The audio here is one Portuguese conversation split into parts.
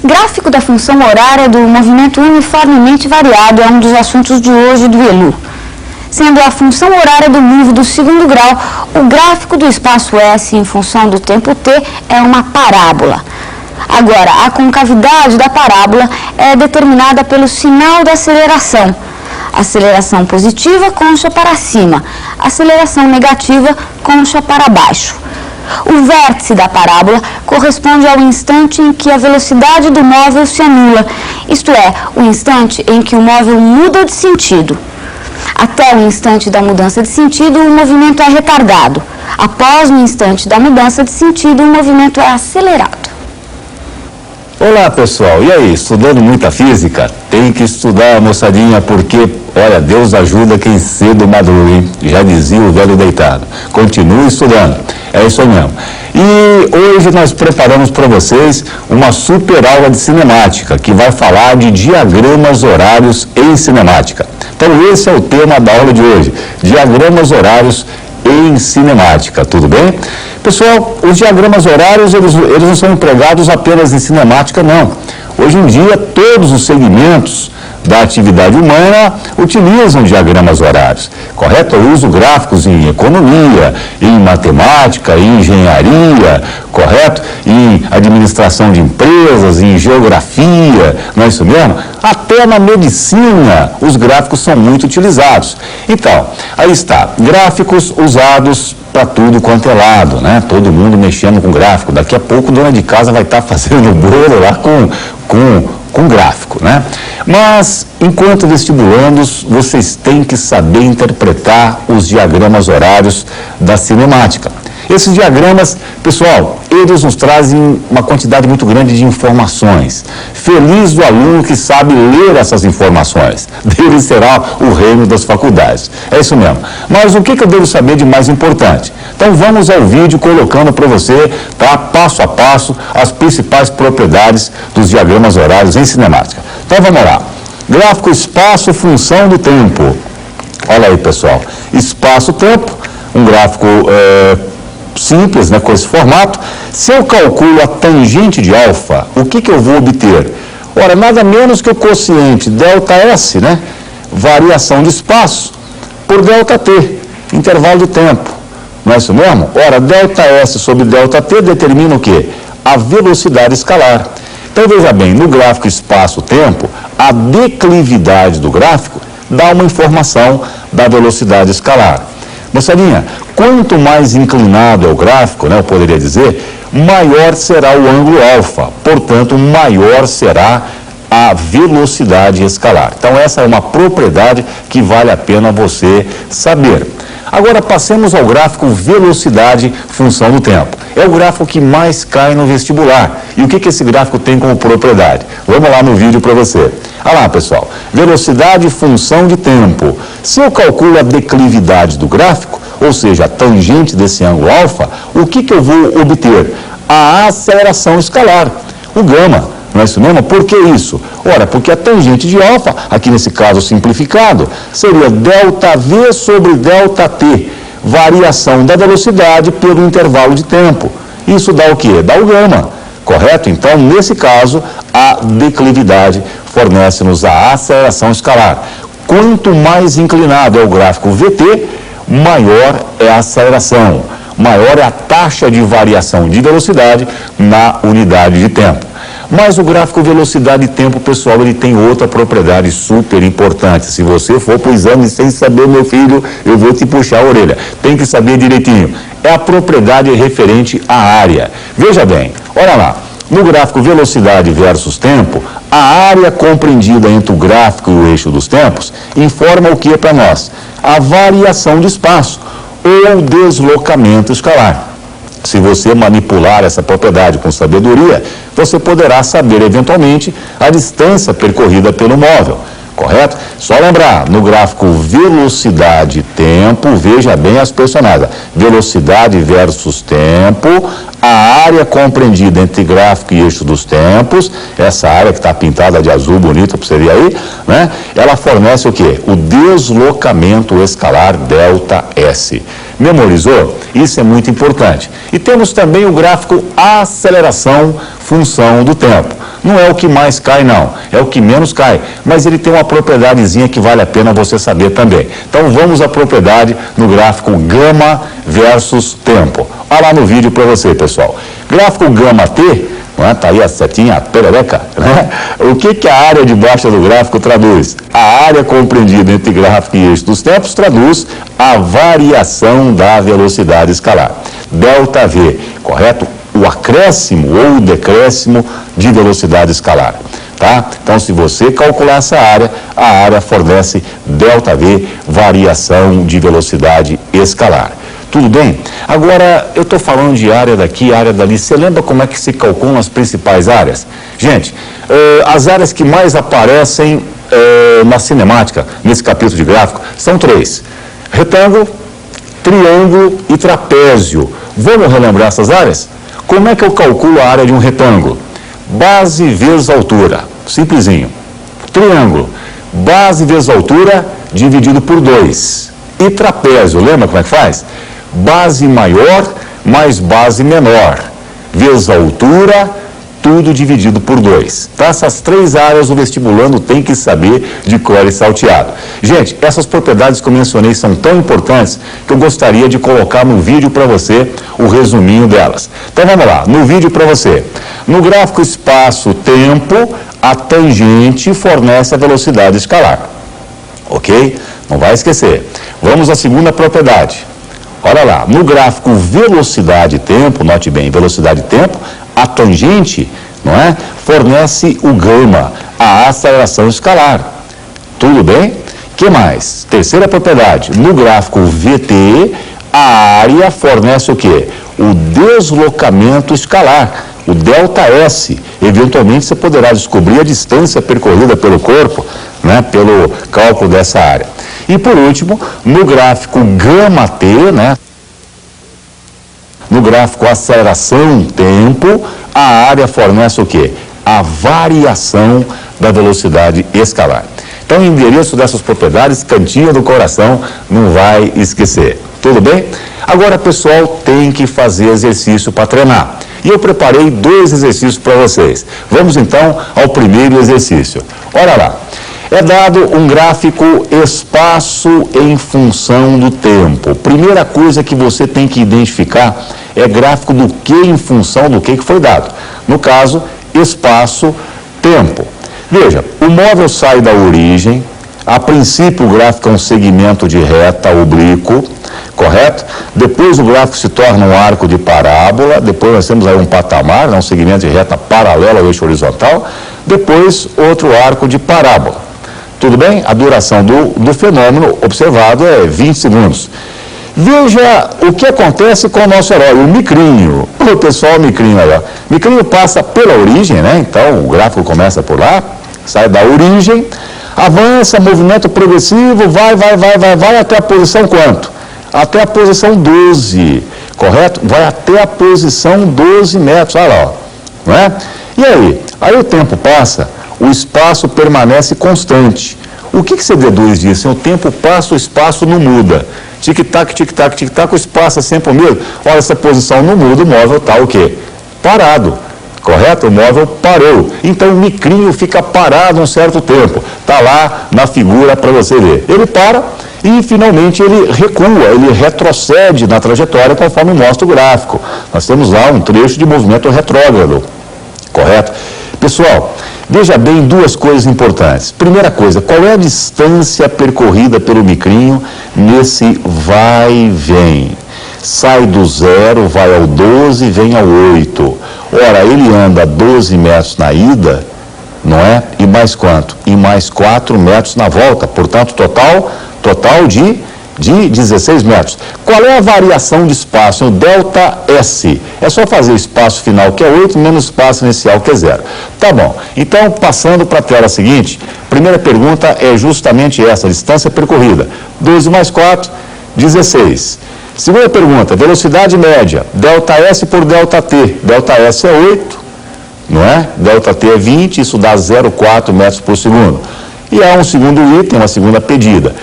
Gráfico da função horária do movimento uniformemente variado é um dos assuntos de hoje do ELU. Sendo a função horária do movo do segundo grau, o gráfico do espaço S em função do tempo T é uma parábola. Agora, a concavidade da parábola é determinada pelo sinal da aceleração. Aceleração positiva, concha para cima. Aceleração negativa, concha para baixo. O vértice da parábola corresponde ao instante em que a velocidade do móvel se anula, isto é, o instante em que o móvel muda de sentido. Até o instante da mudança de sentido, o movimento é retardado. Após o instante da mudança de sentido, o movimento é acelerado. Olá, pessoal. E aí, estudando muita física? Tem que estudar, moçadinha, porque, olha, Deus ajuda quem cedo madruga, hein? Já dizia o velho deitado. Continue estudando. É isso mesmo. E hoje nós preparamos para vocês uma super aula de cinemática, que vai falar de diagramas horários em cinemática. Então, esse é o tema da aula de hoje, diagramas horários em cinemática, tudo bem? Pessoal, os diagramas horários, eles não são empregados apenas em cinemática, não. Hoje em dia, todos os segmentos da atividade humana utilizam diagramas horários, correto? Eu uso gráficos em economia, em matemática, em engenharia, correto? Em administração de empresas, em geografia, não é isso mesmo? Até na medicina, os gráficos são muito utilizados. Então, aí está, gráficos usados para tudo quanto é lado, né? Todo mundo mexendo com gráfico. Daqui a pouco, dona de casa vai estar fazendo bolo lá com gráfico, né? Mas, enquanto vestibulandos, vocês têm que saber interpretar os diagramas horários da cinemática. Esses diagramas, pessoal, eles nos trazem uma quantidade muito grande de informações. Feliz do aluno que sabe ler essas informações. Dele será o reino das faculdades. É isso mesmo. Mas o que eu devo saber de mais importante? Então vamos ao vídeo colocando para você, tá, passo a passo, as principais propriedades dos diagramas horários em cinemática. Então vamos lá. Gráfico espaço, função do tempo. Olha aí, pessoal. Espaço-tempo, um gráfico simples, né, com esse formato. Se eu calculo a tangente de alfa, o que eu vou obter? Ora, nada menos que o quociente ΔS, né, variação de espaço, por ΔT, intervalo de tempo. Não é isso mesmo? Ora, ΔS sobre ΔT determina o quê? A velocidade escalar. Então, veja bem, no gráfico espaço-tempo, a declividade do gráfico dá uma informação da velocidade escalar. Moçadinha, quanto mais inclinado é o gráfico, né, eu poderia dizer, maior será o ângulo alfa, portanto, maior será a velocidade escalar. Então, essa é uma propriedade que vale a pena você saber. Agora, passemos ao gráfico velocidade função do tempo. É o gráfico que mais cai no vestibular. E o que esse gráfico tem como propriedade? Vamos lá no vídeo para você. Olha lá, pessoal. Velocidade função de tempo. Se eu calculo a declividade do gráfico, ou seja, a tangente desse ângulo alfa, o que eu vou obter? A aceleração escalar, o gama. Não é isso mesmo? Por que isso? Ora, porque a tangente de alfa, aqui nesse caso simplificado, seria ΔV sobre ΔT, variação da velocidade pelo intervalo de tempo. Isso dá o quê? Dá o gama, correto? Então, nesse caso, a declividade fornece-nos a aceleração escalar. Quanto mais inclinado é o gráfico VT, maior é a aceleração, maior é a taxa de variação de velocidade na unidade de tempo. Mas o gráfico velocidade e tempo, pessoal, ele tem outra propriedade super importante. Se você for para o exame sem saber, meu filho, eu vou te puxar a orelha. Tem que saber direitinho. É a propriedade referente à área. Veja bem, olha lá. No gráfico velocidade versus tempo, a área compreendida entre o gráfico e o eixo dos tempos informa o que para nós? A variação de espaço ou deslocamento escalar. Se você manipular essa propriedade com sabedoria, você poderá saber, eventualmente, a distância percorrida pelo móvel, correto? Só lembrar, no gráfico velocidade-tempo, veja bem as personagens. Velocidade versus tempo, a área compreendida entre gráfico e eixo dos tempos, essa área que está pintada de azul bonita para você ver aí, né? Ela fornece o quê? O deslocamento escalar ΔS. Memorizou? Isso é muito importante. E temos também o gráfico aceleração, função do tempo. Não é o que mais cai, não. É o que menos cai. Mas ele tem uma propriedadezinha que vale a pena você saber também. Então, vamos à propriedade no gráfico gama versus tempo. Olha lá no vídeo para você, pessoal. Gráfico gama-t, não é? Tá aí a setinha, a perereca, né? O que a área de baixa do gráfico traduz? A área compreendida entre gráfico e eixo dos tempos traduz a variação da velocidade escalar. Delta V, correto? O acréscimo ou o decréscimo de velocidade escalar, tá? Então, se você calcular essa área, a área fornece delta V, variação de velocidade escalar. Tudo bem? Agora, eu estou falando de área daqui, área dali. Você lembra como é que se calculam as principais áreas? Gente, as áreas que mais aparecem na cinemática, nesse capítulo de gráfico, são 3. Retângulo, triângulo e trapézio. Vamos relembrar essas áreas? Como é que eu calculo a área de um retângulo? Base vezes altura. Simplesinho. Triângulo. Base vezes altura dividido por 2. E trapézio, lembra como é que faz? Base maior mais base menor, vezes a altura, tudo dividido por 2. Tá? Essas 3 áreas o vestibulando tem que saber de cor e salteado. Gente, essas propriedades que eu mencionei são tão importantes que eu gostaria de colocar no vídeo para você o resuminho delas. Então vamos lá, no vídeo para você. No gráfico espaço-tempo, a tangente fornece a velocidade escalar. Ok? Não vai esquecer. Vamos à segunda propriedade. Olha lá, no gráfico velocidade-tempo, note bem, velocidade-tempo, a tangente, não é, fornece o gama, a aceleração escalar. Tudo bem? Que mais? Terceira propriedade, no gráfico VT, a área fornece o quê? O deslocamento escalar, o ΔS. Eventualmente você poderá descobrir a distância percorrida pelo corpo, né, pelo cálculo dessa área. E por último, no gráfico gama-t, né, no gráfico aceleração-tempo, a área fornece o quê? A variação da velocidade escalar. Então, o endereço dessas propriedades, cantinho do coração, não vai esquecer. Tudo bem? Agora, pessoal, tem que fazer exercício para treinar. E eu preparei 2 exercícios para vocês. Vamos, então, ao primeiro exercício. Olha lá. É dado um gráfico espaço em função do tempo. Primeira coisa que você tem que identificar é gráfico do que em função do que foi dado. No caso, espaço-tempo. Veja, o móvel sai da origem, a princípio o gráfico é um segmento de reta oblíquo, correto? Depois o gráfico se torna um arco de parábola, depois nós temos aí um patamar, um segmento de reta paralela ao eixo horizontal, depois outro arco de parábola. Tudo bem? A duração do fenômeno observado é 20 segundos. Veja o que acontece com o nosso herói, o micrinho. O pessoal, o micrinho aí, ó. Micrinho passa pela origem, né? Então, o gráfico começa por lá, sai da origem, avança, movimento progressivo, vai até a posição quanto? Até a posição 12, correto? Vai até a posição 12 metros, olha lá, ó. Não é? E aí? Aí o tempo passa, o espaço permanece constante. O que você deduz disso? O tempo passa, o espaço não muda. Tic-tac, tic-tac, tic-tac, o espaço é sempre o mesmo. Olha, essa posição não muda, o móvel está o quê? Parado. Correto? O móvel parou. Então o micrinho fica parado um certo tempo. Está lá na figura para você ver. Ele para e finalmente ele recua, ele retrocede na trajetória conforme mostra o gráfico. Nós temos lá um trecho de movimento retrógrado. Correto? Pessoal, veja bem 2 coisas importantes. Primeira coisa, qual é a distância percorrida pelo micrinho nesse vai e vem? Sai do 0, vai ao 12, vem ao 8. Ora, ele anda 12 metros na ida, não é? E mais quanto? E mais 4 metros na volta. Portanto, total de 16 metros. Qual é a variação de espaço? O ΔS. É só fazer o espaço final, que é 8, menos espaço inicial, que é 0. Tá bom. Então, passando para a tela seguinte, primeira pergunta é justamente essa, distância percorrida. 12 mais 4, 16. Segunda pergunta, velocidade média, ΔS por ΔT. ΔS é 8, não é? ΔT é 20, isso dá 0,4 metros por segundo. E há um segundo item, uma segunda pedida.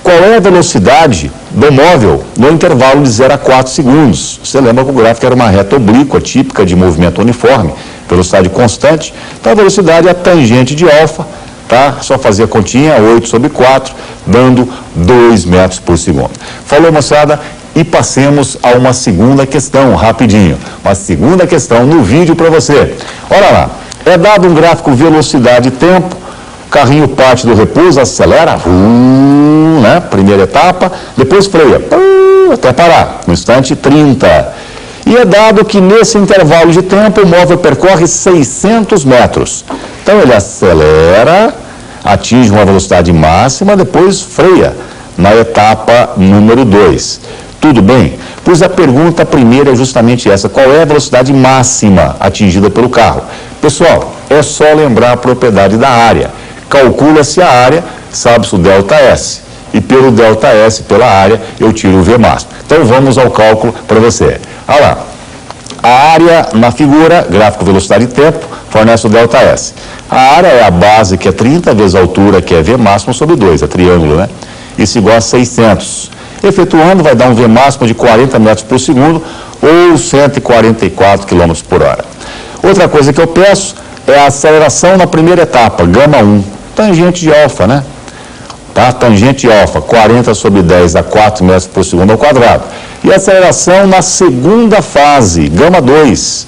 qual é a velocidade do móvel no intervalo de 0 a 4 segundos. Você lembra que o gráfico era uma reta oblíqua, típica de movimento uniforme, velocidade constante. Então a velocidade é a tangente de alfa, tá? Só fazer a continha, 8 sobre 4, dando 2 metros por segundo. Falou, moçada? E passemos a uma segunda questão, rapidinho. Uma segunda questão no vídeo para você. Olha lá, é dado um gráfico velocidade e tempo, o carrinho parte do repouso, acelera, né? Primeira etapa, depois freia, até parar, no instante 30. E é dado que nesse intervalo de tempo o móvel percorre 600 metros. Então ele acelera, atinge uma velocidade máxima, depois freia na etapa número 2. Tudo bem? Pois a pergunta primeira é justamente essa: qual é a velocidade máxima atingida pelo carro? Pessoal, é só lembrar a propriedade da área. Calcula-se a área, sabe-se o ΔS. E pelo ΔS, pela área, eu tiro o V máximo. Então vamos ao cálculo para você. Olha lá. A área na figura, gráfico velocidade e tempo, fornece o ΔS. A área é a base, que é 30, vezes a altura, que é V máximo, sobre 2, é triângulo, né? Isso igual a 600. Efetuando, vai dar um V máximo de 40 metros por segundo ou 144 km por hora. Outra coisa que eu peço é a aceleração na primeira etapa, gama 1, tangente de alfa, né? Tá? Tangente de alfa, 40 sobre 10 a 4 metros por segundo ao quadrado. E a aceleração na segunda fase, gama 2.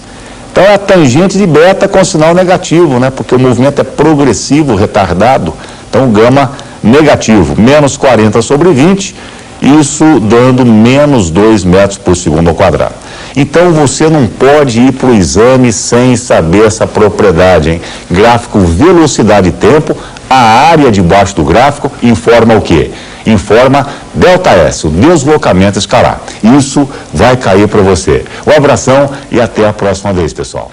Então é a tangente de beta com sinal negativo, né? Porque o movimento é progressivo, retardado. Então gama negativo, menos 40 sobre 20, isso dando menos 2 metros por segundo ao quadrado. Então você não pode ir para o exame sem saber essa propriedade, hein? Gráfico velocidade e tempo, a área debaixo do gráfico informa o quê? Informa ΔS, o deslocamento escalar. Isso vai cair para você. Um abração e até a próxima vez, pessoal.